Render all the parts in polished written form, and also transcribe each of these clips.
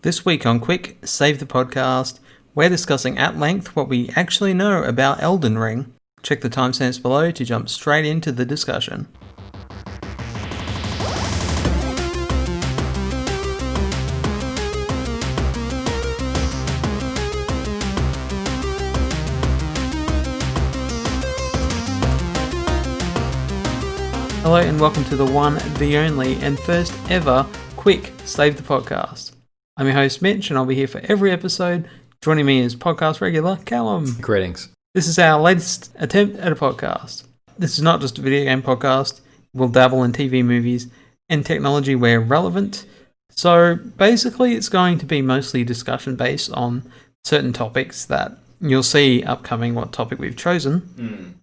This week on Quick Save the Podcast, we're discussing at length what we actually know about Elden Ring. Check the timestamps below to jump straight into the discussion. Hello and welcome to the one, the only, and first ever Quick Save the Podcast. I'm your host Mitch and I'll be here for every episode. Joining me is podcast regular Callum. Greetings. This is our latest attempt at a podcast. This is not just a video game podcast. We'll dabble in TV, movies, and technology where relevant. So basically it's going to be mostly discussion based on certain topics that you'll see upcoming what topic we've chosen.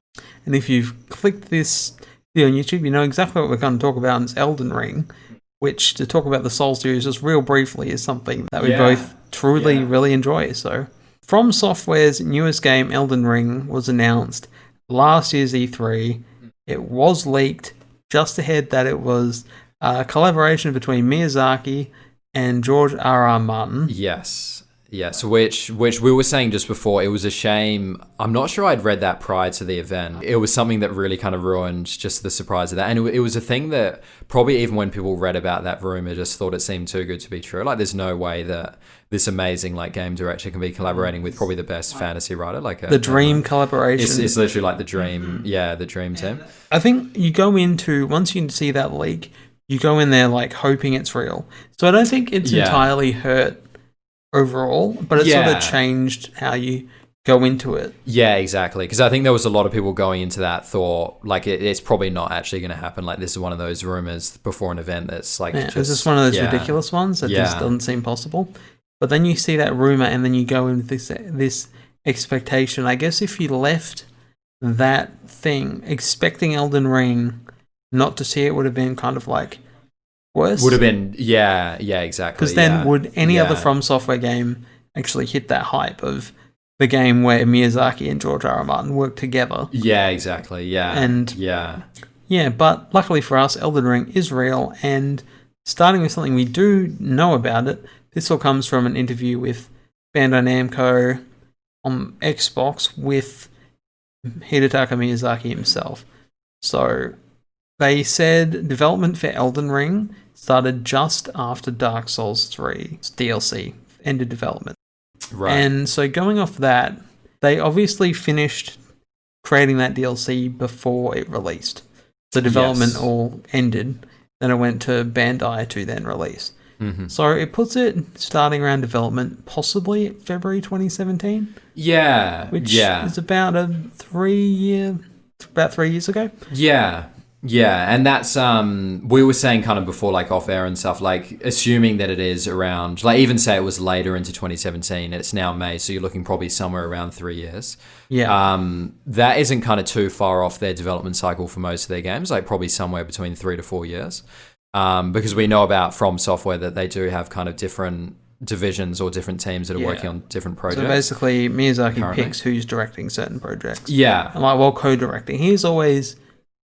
And if you've clicked this video on YouTube, you know exactly what we're going to talk about, and it's Elden Ring, which, to talk about the Souls series just real briefly, is something that we both truly really enjoy. So, From Software's newest game, Elden Ring, was announced last year's E3. It was leaked just ahead that it was a collaboration between Miyazaki and George R.R. Martin. Yes, which we were saying just before, it was a shame. I'm not sure I'd read that prior to the event. It was something that really kind of ruined just the surprise of that. And it was a thing that probably even when people read about that rumor, just thought it seemed too good to be true. Like, there's no way that this amazing game director can be collaborating with probably the best fantasy writer. The dream collaboration. It's literally like the dream, the dream team. I think you go into, once you see that leak, you go in there hoping it's real. So I don't think it's entirely hurt overall, but it sort of changed how you go into it. Yeah, exactly. Because I think there was a lot of people going into that thought, it's probably not actually going to happen. This is one of those rumors before an event that's it's just one of those ridiculous ones that just doesn't seem possible. But then you see that rumor and then you go into this expectation. I guess if you left that thing expecting Elden Ring, not to see it would have been kind of worse. Would have been, exactly. Because then would any other From Software game actually hit that hype of the game where Miyazaki and George R.R. Martin work together? Yeah, exactly, But luckily for us, Elden Ring is real, and starting with something we do know about it, this all comes from an interview with Bandai Namco on Xbox with Hidetaka Miyazaki himself. So they said development for Elden Ring started just after Dark Souls 3 DLC ended development. Right. And so going off that, they obviously finished creating that DLC before it released. The development all ended, then it went to Bandai to then release. Mm-hmm. So it puts it starting around development, possibly February 2017. Which is about 3 years ago. Yeah, and that's, we were saying kind of before, off air and stuff, assuming that it is around, even say it was later into 2017, it's now May, so you're looking probably somewhere around 3 years. Yeah. That isn't kind of too far off their development cycle for most of their games, probably somewhere between 3 to 4 years. Because we know about From Software that they do have kind of different divisions or different teams that are working on different projects. So basically, Miyazaki picks who's directing certain projects. Yeah. And co-directing. He's always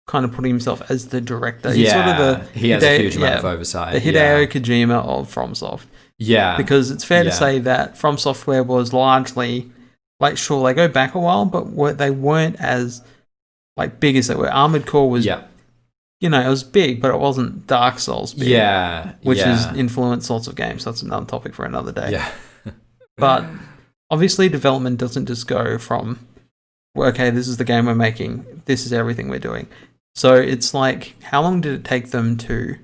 kind of putting himself as the director. He's sort of he has a huge amount of oversight. The Hideo Kojima of FromSoft. Yeah. Because it's fair to say that From Software was largely, sure, they go back a while, but they weren't as, big as they were. Armored Core was, it was big, but it wasn't Dark Souls big. Which has influenced lots of games. That's another topic for another day. Yeah. But obviously development doesn't just go from, okay, this is the game we're making, this is everything we're doing. So it's how long did it take them to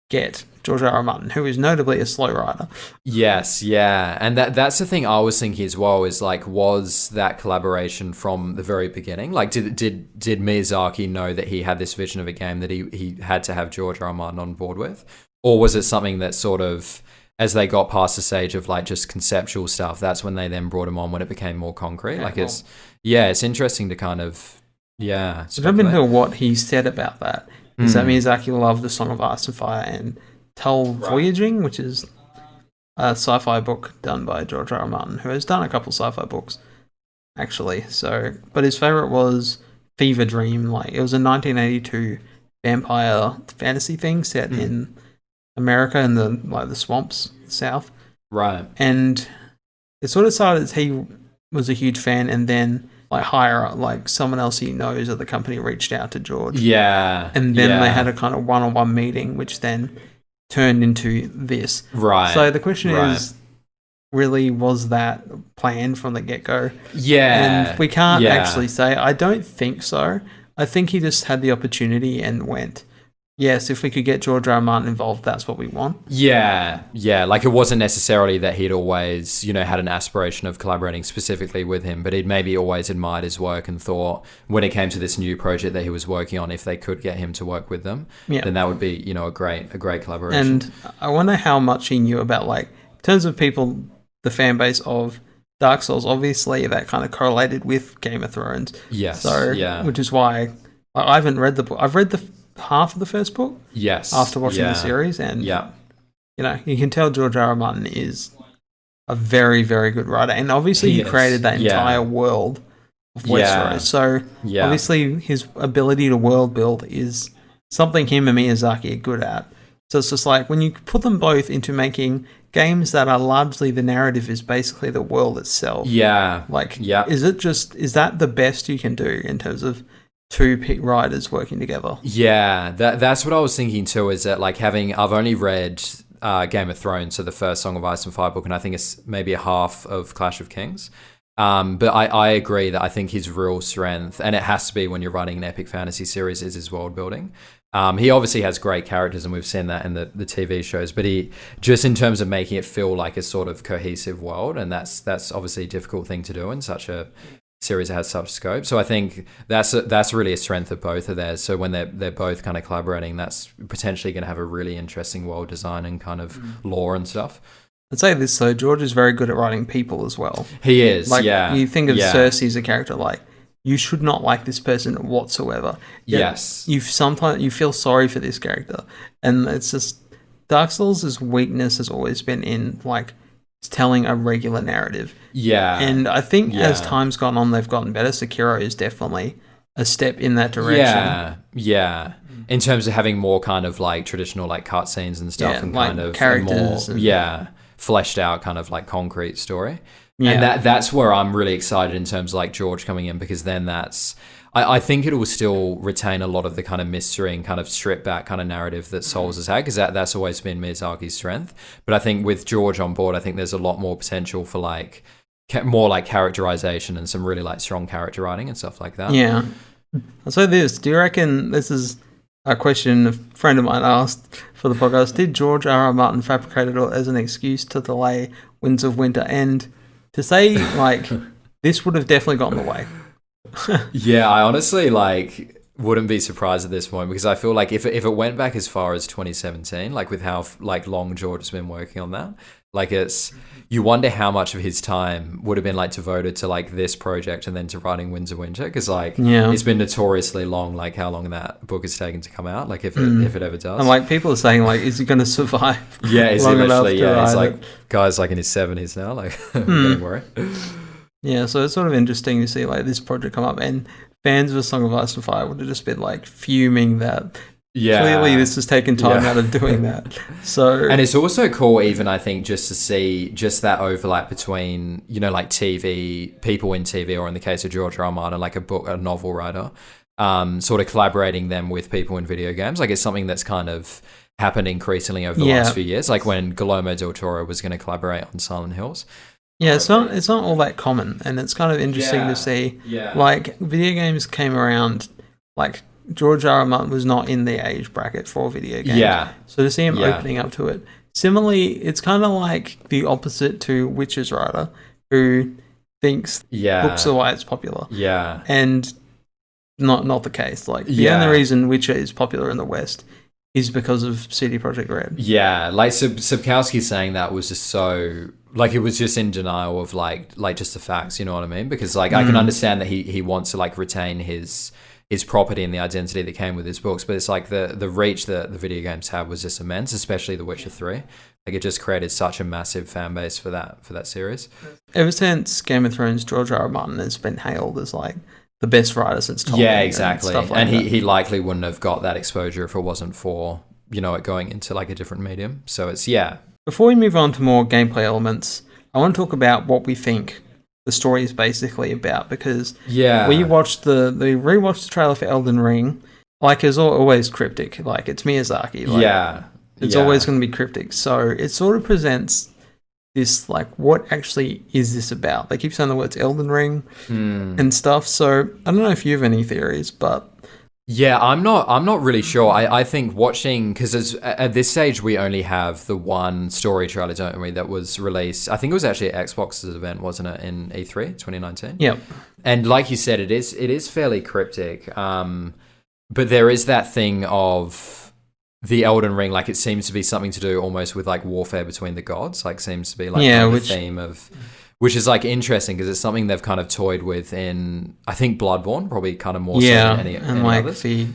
get George R.R. Martin, who is notably a slow writer? Yes, yeah. And that's the thing I was thinking as well, is was that collaboration from the very beginning? Did Miyazaki know that he had this vision of a game that he had to have George R.R. Martin on board with? Or was it something that sort of, as they got past the stage of just conceptual stuff, that's when they then brought him on when it became more concrete? It's interesting to kind of, I don't know what he said about that. Is that Miyazaki loved the Song of Ice and Fire and Tell Voyaging, which is a sci-fi book done by George R.R. Martin, who has done a couple sci-fi books, actually. So, but his favorite was Fever Dream. It was a 1982 vampire fantasy thing set in America in the swamps, South. Right. And it sort of started as he was a huge fan, and then like higher up, like someone else he knows at the company reached out to George. Yeah. And then they had a kind of one-on-one meeting, which then turned into this. Right. So the question is, really, was that planned from the get-go? Yeah. And we can't actually say. I don't think so. I think he just had the opportunity and went, yes, if we could get George R.R. Martin involved, that's what we want. Yeah. Like it wasn't necessarily that he'd always, had an aspiration of collaborating specifically with him, but he'd maybe always admired his work and thought when it came to this new project that he was working on, if they could get him to work with them, then that would be, a great collaboration. And I wonder how much he knew about, like, in terms of people, the fan base of Dark Souls, obviously that kind of correlated with Game of Thrones. Yes. So, which is why I haven't read the book. I've read the half of the first book. Yes. After watching the series, and you can tell George R.R. Martin is a very, very good writer, and obviously he created that entire world of Westeros. So obviously his ability to world build is something him and Miyazaki are good at. So it's just like when you put them both into making games that are largely the narrative is basically the world itself. Yeah. Is that the best you can do in terms of two writers working together? Yeah, that's what I was thinking too, is that like I've only read Game of Thrones, so the first Song of Ice and Fire book, and I think it's maybe a half of Clash of Kings. But I agree that I think his real strength, and it has to be when you're writing an epic fantasy series, is his world building. He obviously has great characters, and we've seen that in the TV shows, but he just in terms of making it feel like a sort of cohesive world, and that's obviously a difficult thing to do in such a series that has such scope. So I think that's really a strength of both of theirs. So when they're both kind of collaborating, that's potentially going to have a really interesting world design and kind of lore and stuff. I'd say this though, George is very good at writing people as well. He is, You think of Cersei as a character, like, you should not like this person whatsoever. Yet yes. You feel sorry for this character. And it's just, Dark Souls' weakness has always been in, like, telling a regular narrative. Yeah. And I think as time's gone on, they've gotten better. Sekiro is definitely a step in that direction. Yeah. In terms of having more kind of like traditional like cutscenes and stuff, and like kind of characters, more, fleshed out kind of like concrete story. Yeah. And that's where I'm really excited in terms of like George coming in, because then I think it will still retain a lot of the kind of mystery and kind of stripped back kind of narrative that Souls has had, because that's always been Miyazaki's strength. But I think with George on board, I think there's a lot more potential for like more like characterization and some really like strong character writing and stuff like that. Yeah. I'll say this. Do you reckon, this is a question a friend of mine asked for the podcast, did George R.R. Martin fabricate it as an excuse to delay Winds of Winter? And to say, like, this would have definitely gotten in the way. Yeah, I honestly, like, wouldn't be surprised at this point, because I feel like if it went back as far as 2017, like with how like long George has been working on that, like you wonder how much of his time would have been like devoted to like this project and then to writing Winds of Winter, because like it's been notoriously long, like how long that book has taken to come out, like if it ever does. And like people are saying, like, is he going to survive? Yeah, is he literally? Yeah, he's like it? Guy's like in his 70s now, like I'm getting worried. Yeah, so it's sort of interesting to see like this project come up, and fans of A Song of Ice and Fire would have just been like fuming that clearly this has taken time out of doing that. So, and it's also cool, even I think, just to see just that overlap between, like TV people in TV, or in the case of George R.R. Martin, like a novel writer, sort of collaborating them with people in video games. Like it's something that's kind of happened increasingly over the last few years. Like when Guillermo del Toro was going to collaborate on Silent Hills. Yeah, it's not all that common, and it's kind of interesting to see. Yeah. Like video games came around, like George R.R. Martin was not in the age bracket for video games. Yeah. So to see him opening up to it. Similarly, it's kind of like the opposite to Witcher's writer, who thinks books are why it's popular. Yeah. And not the case. Like the only reason Witcher is popular in the West is because of CD Projekt Red. Yeah, like Sapkowski saying that was just so, like, it was just in denial of like just the facts, you know what I mean? Because like I can understand that he wants to like retain his property and the identity that came with his books, but it's like the reach that the video games have was just immense, especially The Witcher 3. Like it just created such a massive fan base for that series. Ever since Game of Thrones, George R.R. Martin has been hailed as like the best writer since Tolkien. Yeah, exactly. And he likely wouldn't have got that exposure if it wasn't for, it going into like a different medium. So it's, before we move on to more gameplay elements, I want to talk about what we think the story is basically about, because we rewatched the trailer for Elden Ring. Like, it's always cryptic. Like, it's Miyazaki. Like, it's always going to be cryptic. So it sort of presents this, like, what actually is this about? They keep saying the words Elden Ring and stuff. So I don't know if you have any theories, but yeah, I'm not really sure. I think watching, because at this stage we only have the one story trailer, don't we, that was released. I think it was actually at Xbox's event, wasn't it, in E3 2019? Yep. And like you said, it is fairly cryptic. But there is that thing of the Elden Ring, like it seems to be something to do almost with like warfare between the gods, like seems to be like the theme of, which is like interesting because it's something they've kind of toyed with in, I think, Bloodborne, probably kind of more so than any like others. The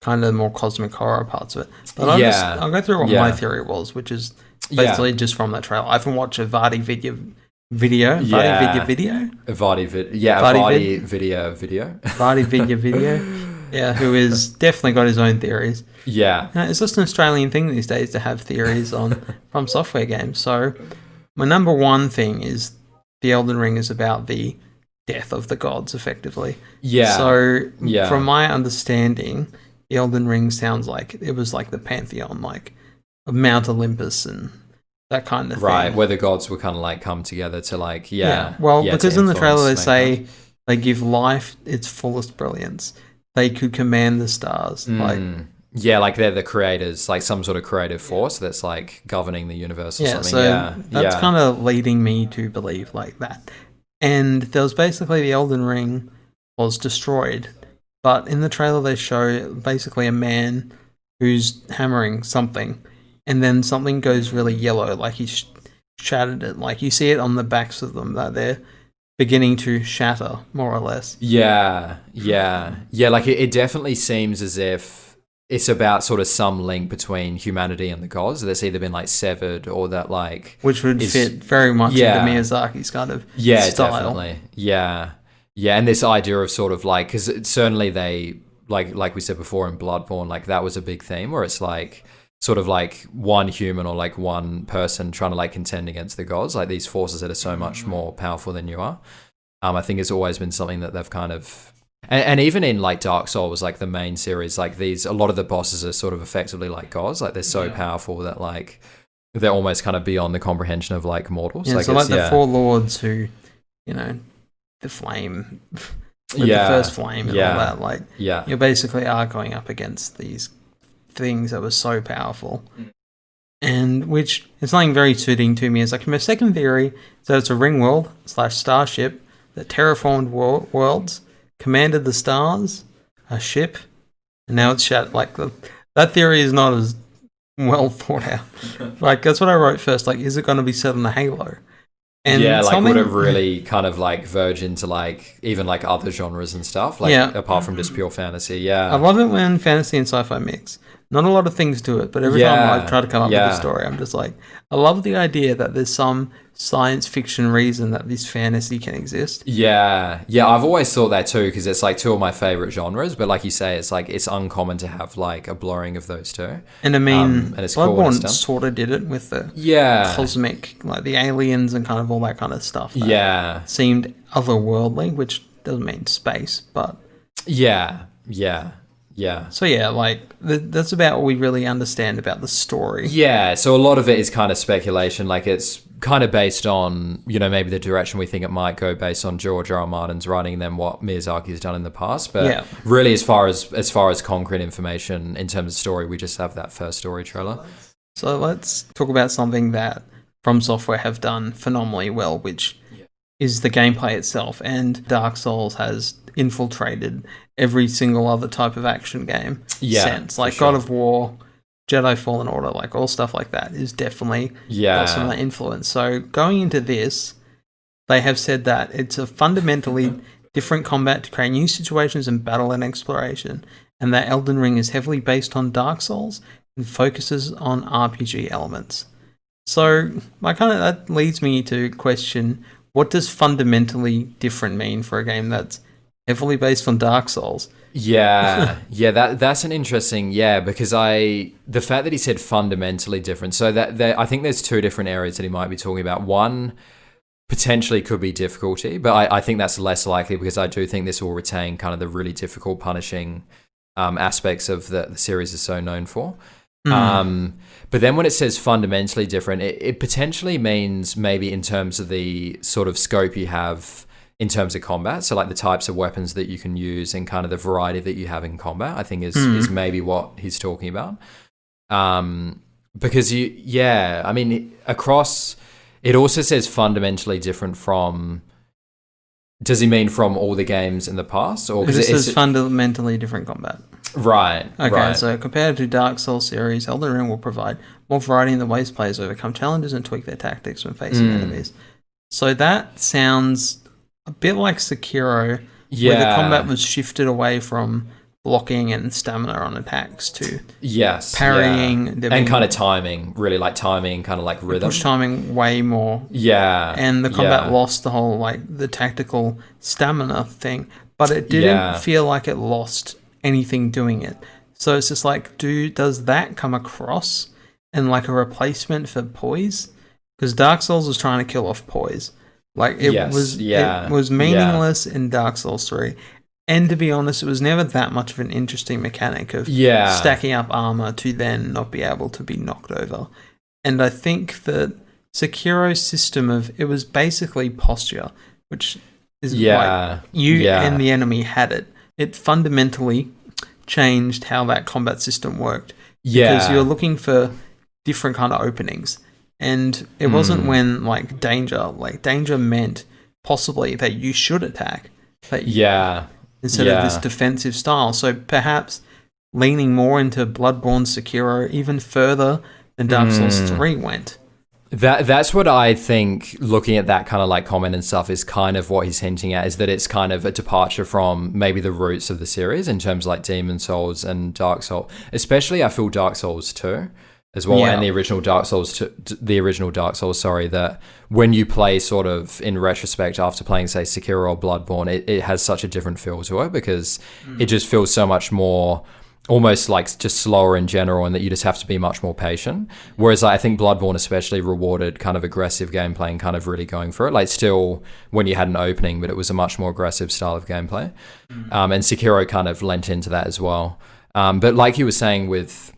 kind of more cosmic horror parts of it. But I'll go through what my theory was, which is basically just from that trailer. I haven't watched a Vardy video. Vardy video. Yeah, who has definitely got his own theories. Yeah. It's just an Australian thing these days to have theories on from software games. So my number one thing is the Elden Ring is about the death of the gods, effectively. Yeah. So from my understanding, the Elden Ring sounds like it was like the pantheon, like Mount Olympus and that kind of thing. Right, where the gods would kind of like come together to like, Well, because in the trailer they say they give life its fullest brilliance. They could command the stars. Like they're the creators, like some sort of creative force that's like governing the universe or something. So that's kind of leading me to believe like that. And there was basically the Elden Ring was destroyed, but in the trailer they show basically a man who's hammering something, and then something goes really yellow, like he shattered it. Like you see it on the backs of them that they're beginning to shatter, more or less. Yeah. Like it definitely seems as if it's about sort of some link between humanity and the gods that's either been like severed or that like, which would fit very much into Miyazaki's kind of style. Definitely. Yeah. And this idea of sort of like, because certainly they like we said before in Bloodborne, like that was a big theme where it's like sort of like one human or like one person trying to like contend against the gods, like these forces that are so much more powerful than you are. I think it's always been something that they've kind of, and even in like Dark Souls, like the main series, like a lot of the bosses are sort of effectively like gods, like they're so powerful that like they're almost kind of beyond the comprehension of like mortals. Yeah, so like the four lords who, the flame, the first flame and all that, like you basically are going up against these things that were so powerful, and which is something very suiting to me. Is like my second theory is that it's a ring world / starship that terraformed worlds, commanded the stars, a ship, and now it's shat. Like that theory is not as well thought out. Like that's what I wrote first. Like, is it going to be set on a Halo? And like would it really kind of like verge into like even like other genres and stuff, like apart from just pure fantasy? I love it when fantasy and sci-fi mix. Not a lot of things do it, but every time I try to come up with a story, I'm just like, I love the idea that there's some science fiction reason that this fantasy can exist. Yeah, I've always thought that too, because it's like two of my favorite genres, but like you say, it's like it's uncommon to have like a blurring of those two. And I mean, and it's Bloodborne cool sort of did it with the cosmic, like the aliens and kind of all that kind of stuff. That seemed otherworldly, which doesn't mean space, but yeah. So like that's about what we really understand about the story. Yeah, so a lot of it is kind of speculation. Like it's kind of based on, maybe the direction we think it might go based on George R.R. Martin's writing and then what Miyazaki has done in the past. But really, as far as concrete information in terms of story, we just have that first story trailer. So let's talk about something that From Software have done phenomenally well, which is the gameplay itself. And Dark Souls has infiltrated every single other type of action game sense. Like God of War, Jedi Fallen Order, like all stuff like that is definitely got some of that influence. So going into this, they have said that it's a fundamentally different combat to create new situations and battle and exploration, and that Elden Ring is heavily based on Dark Souls and focuses on RPG elements. So that leads me to question, what does fundamentally different mean for a game that's heavily based on Dark Souls. Yeah, that's an interesting, because the fact that he said fundamentally different, so that I think there's two different areas that he might be talking about. One potentially could be difficulty, but I think that's less likely because I do think this will retain kind of the really difficult punishing aspects of the series is so known for. But then when it says fundamentally different, it potentially means maybe in terms of the sort of scope you have in terms of combat, so like the types of weapons that you can use and kind of the variety that you have in combat, I think is maybe what he's talking about. Because I mean, across, it also says fundamentally different from, does he mean from all the games in the past? Or because it says fundamentally different combat. Right. Okay, right. So compared to Dark Souls series, Elden Ring will provide more variety in the ways players overcome challenges and tweak their tactics when facing enemies. So that sounds a bit like Sekiro, where the combat was shifted away from blocking and stamina on attacks to parrying and kind of timing, really like timing, kind of like rhythm. Push timing way more. Yeah. And the combat lost the whole like the tactical stamina thing, but it didn't feel like it lost anything doing it. So it's just like, does that come across in like a replacement for poise? Because Dark Souls was trying to kill off poise. Like it was meaningless in Dark Souls 3. And to be honest, it was never that much of an interesting mechanic of stacking up armor to then not be able to be knocked over. And I think that Sekiro's system it was basically posture, which is like you and the enemy had it. It fundamentally changed how that combat system worked. Because you're looking for different kind of openings. And it wasn't when danger meant possibly that you should attack. Instead of this defensive style. So perhaps leaning more into Bloodborne Sekiro even further than Dark Souls 3 went. That's what I think, looking at that kind of like comment and stuff, is kind of what he's hinting at, is that it's kind of a departure from maybe the roots of the series in terms of like Demon Souls and Dark Souls. Especially I feel Dark Souls 2 as well, and the original Dark Souls, that when you play sort of in retrospect after playing, say, Sekiro or Bloodborne, it has such a different feel to it because it just feels so much more almost like just slower in general, and that you just have to be much more patient. Whereas I think Bloodborne especially rewarded kind of aggressive gameplay and kind of really going for it. Like still when you had an opening, but it was a much more aggressive style of gameplay. And Sekiro kind of lent into that as well. But like you were saying with,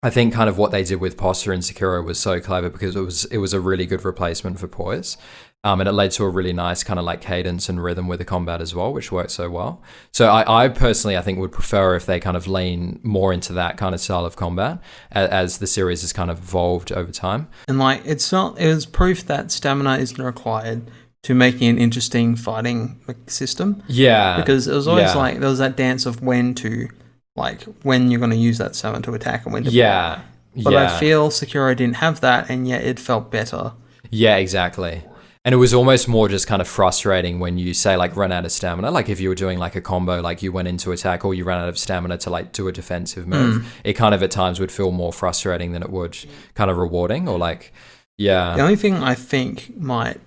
I think kind of what they did with posture in Sekiro was so clever because it was a really good replacement for poise. And it led to a really nice kind of like cadence and rhythm with the combat as well, which worked so well. So I personally, I think, would prefer if they kind of lean more into that kind of style of combat as the series has kind of evolved over time. And like, it was proof that stamina isn't required to making an interesting fighting system. Yeah. Because it was always like, there was that dance of when you're going to use that stamina to attack and when to block. But I feel Sekiro didn't have that, and yet it felt better. Yeah, exactly. And it was almost more just kind of frustrating when you say like run out of stamina. Like if you were doing like a combo, like you went into attack or you ran out of stamina to like do a defensive move, it kind of at times would feel more frustrating than it would kind of rewarding or like, The only thing I think might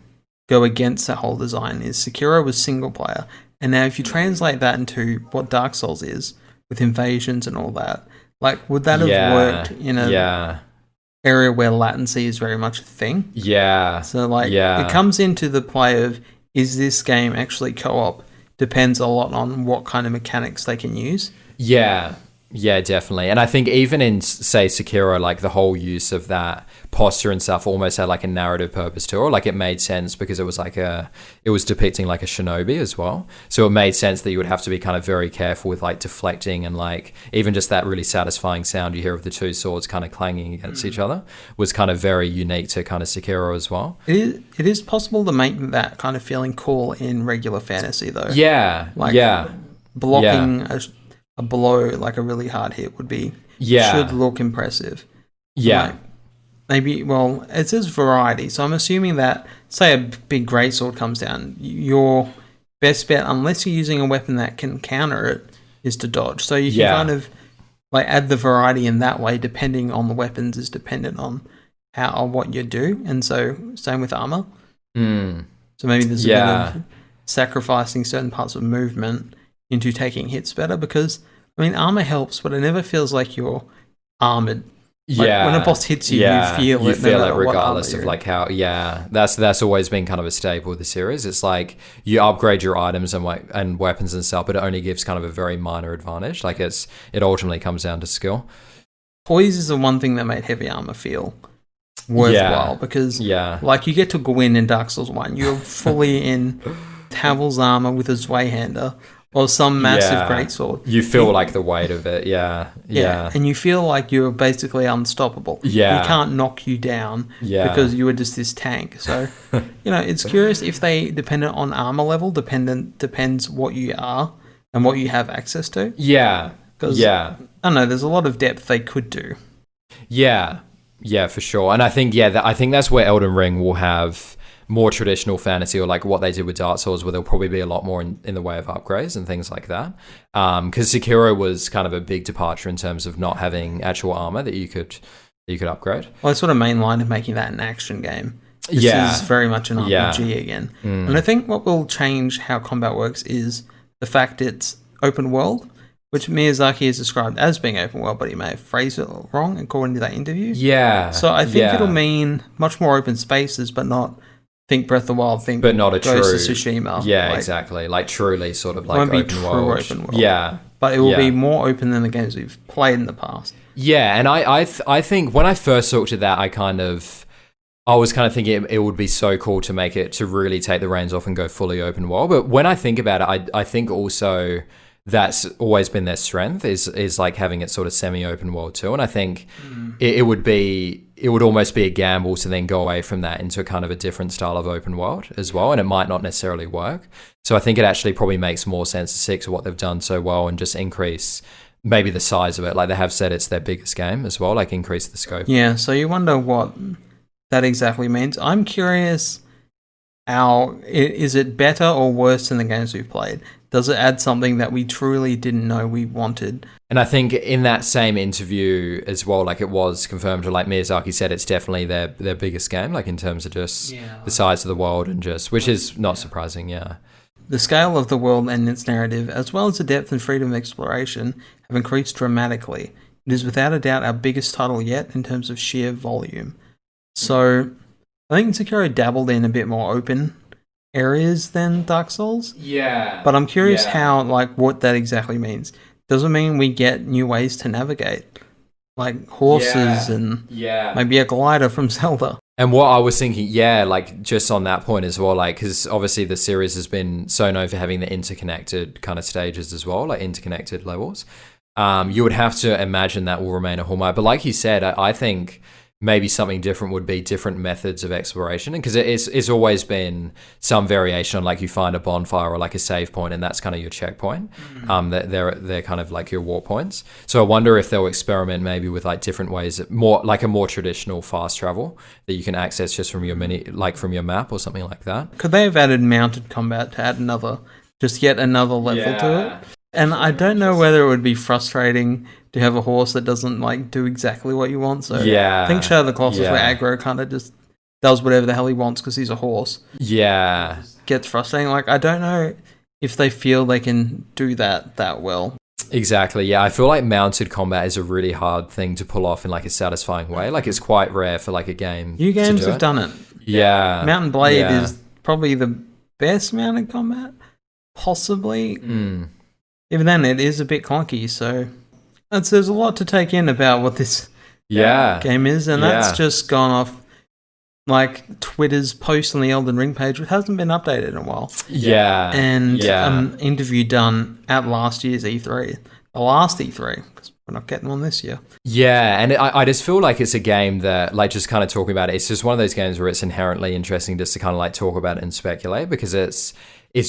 go against that whole design is Sekiro was single player. And now if you translate that into what Dark Souls is with invasions and all that, like would that have worked in a area where latency is very much a thing? So like it comes into the play of, is this game actually co-op? Depends a lot on what kind of mechanics they can use. Yeah, definitely. And I think even in, say, Sekiro, like the whole use of that posture and stuff almost had like a narrative purpose to it. Or like it made sense because it was like it was depicting like a shinobi as well. So it made sense that you would have to be kind of very careful with like deflecting, and like even just that really satisfying sound you hear of the two swords kind of clanging against each other was kind of very unique to kind of Sekiro as well. It is possible to make that kind of feeling cool in regular fantasy though. Blocking a blow, like a really hard hit, would be should look impressive. Like, maybe, it says variety, so I'm assuming that, say a big greatsword comes down, your best bet, unless you're using a weapon that can counter it, is to dodge. So you can kind of like add the variety in that way, depending on the weapons, is dependent on what you do. And so same with armor. So maybe there's a bit of sacrificing certain parts of movement into taking hits better, because I mean armor helps, but it never feels like you're armored. Like, when a boss hits you, you feel it. You feel it regardless of like how. Yeah, that's always been kind of a staple of the series. It's like you upgrade your items and weapons and stuff, but it only gives kind of a very minor advantage. Like it ultimately comes down to skill. Poise is the one thing that made heavy armor feel worthwhile, because like you get to go in Dark Souls 1, you're fully in Tavel's armor with a Zweihander or some massive greatsword. You feel like the weight of it, and you feel like you're basically unstoppable. We can't knock you down because you are just this tank. So, it's curious if they, dependent on armor level, depends what you are and what you have access to. Because, I don't know, there's a lot of depth they could do. Yeah, for sure. And I think, I think that's where Elden Ring will have more traditional fantasy, or like what they did with Dark Souls, where there'll probably be a lot more in the way of upgrades and things like that. Because Sekiro was kind of a big departure in terms of not having actual armor that you could upgrade. Well, it's sort of mainline of making that an action game. This is very much an RPG again. And I think what will change how combat works is the fact it's open world, which Miyazaki has described as being open world, but he may have phrased it wrong according to that interview. So I think it'll mean much more open spaces, but not think Breath of the Wild, but not a Ghost of Tsushima. Exactly. Like truly sort of like open world. But it will be more open than the games we've played in the past. And I think when I first looked at that, I was kind of thinking it would be so cool to make it, to really take the reins off and go fully open world. But when I think about it, I think also that's always been their strength, is like having it sort of semi-open world too. And I think it would almost be a gamble to then go away from that into a kind of a different style of open world as well, and it might not necessarily work. So I think it actually probably makes more sense to stick to what they've done so well and just increase maybe the size of it. Like they have said it's their biggest game as well, like increase the scope. Yeah, so you wonder what that exactly means. I'm curious, is it better or worse than the games we've played? Does it add something that we truly didn't know we wanted? And I think in that same interview as well, like it was confirmed, like Miyazaki said, it's definitely their biggest game, like in terms of just the size of the world and just, which is not surprising, The scale of the world and its narrative, as well as the depth and freedom of exploration, have increased dramatically. It is without a doubt our biggest title yet in terms of sheer volume. So I think Sekiro dabbled in a bit more open areas than Dark Souls. But I'm curious how, like, what that exactly means. Does it mean we get new ways to navigate? Like horses and maybe a glider from Zelda. And what I was thinking, like just on that point as well, like, because obviously the series has been so known for having the interconnected kind of stages as well, like interconnected levels. You would have to imagine that will remain a hallmark. But like you said, I think maybe something different would be different methods of exploration, because it's always been some variation on, like, you find a bonfire or like a save point, and that's kind of your checkpoint. They're kind of like your war points. So I wonder if they'll experiment maybe with like different ways, more like a more traditional fast travel that you can access just from your from your map or something like that. Could they have added mounted combat to add yet another level to it? And I don't know whether it would be frustrating to have a horse that doesn't like do exactly what you want. So I think Shadow of the Colossus, where aggro kind of just does whatever the hell he wants because he's a horse. Gets frustrating. Like, I don't know if they feel they can do that well. Exactly. I feel like mounted combat is a really hard thing to pull off in like a satisfying way. Like, it's quite rare for like a game. New games have done it. Mountain Blade is probably the best mounted combat, possibly. Even then, it is a bit clunky, so there's a lot to take in about what this game is, and that's just gone off like Twitter's post on the Elden Ring page, which hasn't been updated in a while. And an interview done at last year's E3, the last E3, because we're not getting one this year. And I just feel like it's a game that, like, just kind of talking about it, it's just one of those games where it's inherently interesting just to kind of like talk about it and speculate, because it's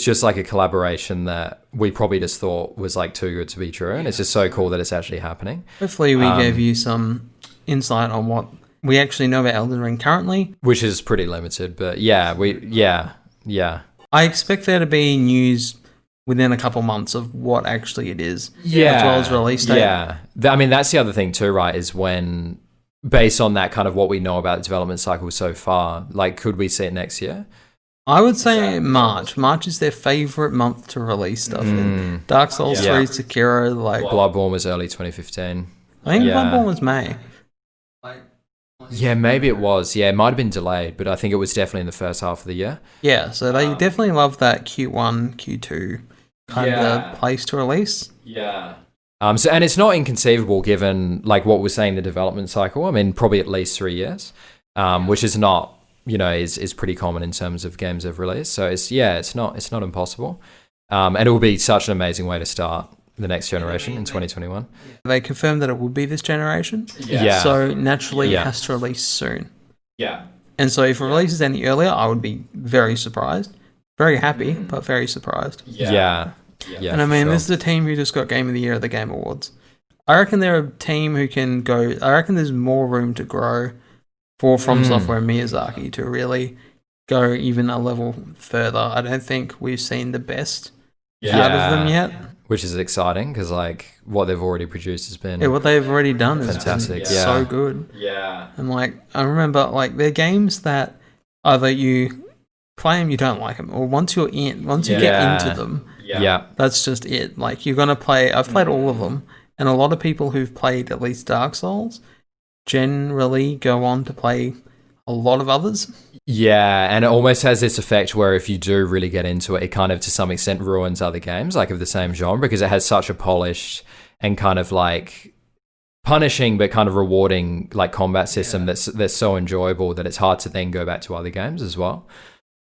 just like a collaboration that we probably just thought was like too good to be true. And it's just so cool that it's actually happening. Hopefully we gave you some insight on what we actually know about Elden Ring currently. Which is pretty limited, but I expect there to be news within a couple months of what actually it is. As well as release date. I mean, that's the other thing too, right? Is when, based on that kind of what we know about the development cycle so far, like, could we see it next year? I would say March. March is their favorite month to release stuff in. Dark Souls 3, Sekiro, like... Bloodborne was early 2015. I think Bloodborne was May. Yeah, maybe it was. Yeah, it might have been delayed, but I think it was definitely in the first half of the year. Yeah, so they definitely love that Q1, Q2 kind of place to release. Yeah. So, and it's not inconceivable given like what we're saying, the development cycle. I mean, probably at least 3 years, which is not, is pretty common in terms of games they've released. So it's not impossible. And it will be such an amazing way to start the next generation in 2021. They confirmed that it would be this generation. Yeah. So naturally it has to release soon. Yeah. And so if it releases any earlier, I would be very surprised. Very happy, but very surprised. Yeah. And I mean, this is a team who just got Game of the Year at the Game Awards. I reckon they're a team who can go... I reckon there's more room to grow for From Software and Miyazaki to really go even a level further. I don't think we've seen the best out of them yet. Which is exciting because like what they've already produced has been what they've already done is fantastic. So good. Yeah. And like I remember like they're games that either you play them, you don't like them, or once you get into them, that's just it. Like you're gonna play. I've played all of them, and a lot of people who've played at least Dark Souls generally go on to play a lot of others. Yeah, and it almost has this effect where if you do really get into it, it kind of to some extent ruins other games like of the same genre because it has such a polished and kind of like punishing but kind of rewarding like combat system that's so enjoyable that it's hard to then go back to other games as well.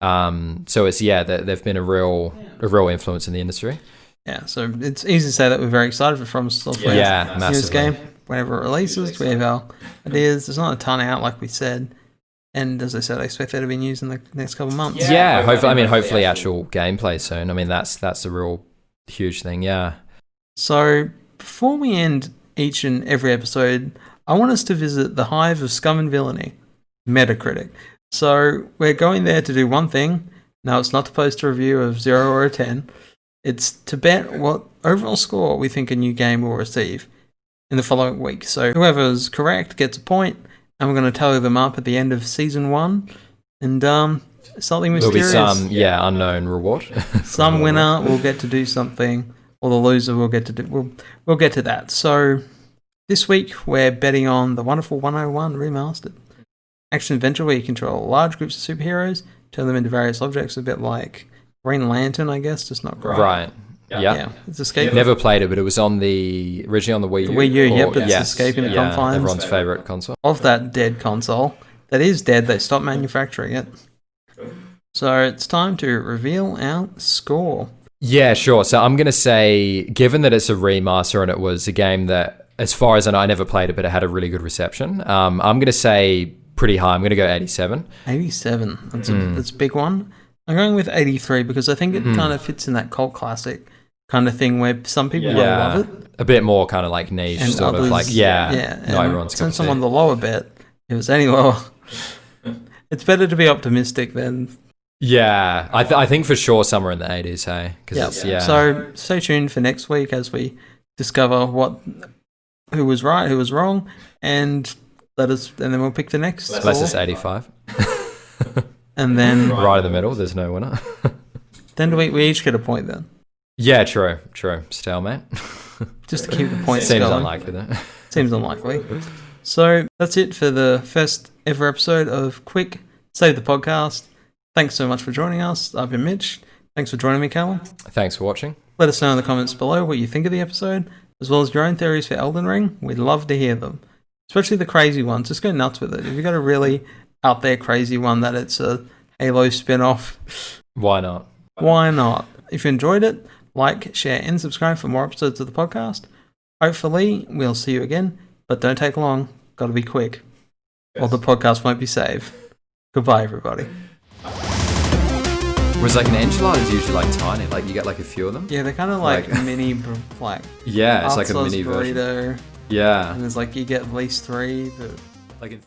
So it's they've been a real influence in the industry. Yeah, so it's easy to say that we're very excited for From Software. Yeah, massively. Game whenever it releases, we have our ideas. There's not a ton out like we said. And as I said, I expect that to be used in the next couple of months. Yeah, hopefully actual gameplay soon. I mean, that's a real huge thing, yeah. So before we end each and every episode, I want us to visit the hive of scum and villainy, Metacritic. So we're going there to do one thing. No, it's not to post a review of 0 or a 10. It's to bet what overall score we think a new game will receive in the following week. So whoever's correct gets a point. And we're going to tally them up at the end of season 1, and something mysterious. There'll be some, unknown reward. Some winner will get to do something, or the loser will get to do. We'll get to that. So this week we're betting on the wonderful 101 remastered action adventure where you control large groups of superheroes, turn them into various objects, a bit like Green Lantern, I guess, just not great. Right. Yeah, it's escaping. Never played it, but it was originally on the Wii U. The Wii U, but it's escaping the confines. Everyone's favorite console. Of that dead console. That is dead, they stopped manufacturing it. So it's time to reveal our score. Yeah, sure. So I'm going to say, given that it's a remaster and it was a game that, as far as I know, I never played it, but it had a really good reception, I'm going to say pretty high. I'm going to go 87. 87. That's a big one. I'm going with 83 because I think it kind of fits in that cult classic kind of thing where some people will love it. A bit more kind of like niche, and sort others, of like, not everyone's cup of since I'm on the lower bet, if it's any lower, it's better to be optimistic than... Yeah, I think for sure somewhere in the 80s, hey? So stay tuned for next week as we discover who was right, who was wrong, and then we'll pick the next score. Unless it's 85. And then... Right in the middle, there's no winner. Then we each get a point then. Yeah, true. Stalemate. Just to keep the points Seems going. Unlikely, though. Seems unlikely. So that's it for the first ever episode of Quick Save the Podcast. Thanks so much for joining us. I've been Mitch. Thanks for joining me, Callum. Thanks for watching. Let us know in the comments below what you think of the episode, as well as your own theories for Elden Ring. We'd love to hear them. Especially the crazy ones. Just go nuts with it. If you've got a really out there crazy one that it's a Halo spin-off, why not? Why not? If you enjoyed it, like, share, and subscribe for more episodes of the podcast. Hopefully, we'll see you again, but don't take long. Got to be quick, or the podcast won't be saved. Goodbye, everybody. Whereas like an enchilada is usually like tiny, like you get like a few of them. Yeah, they're kind of like mini, like it's like a mini burrito. Version. Yeah, and there's like you get at least 3, but like in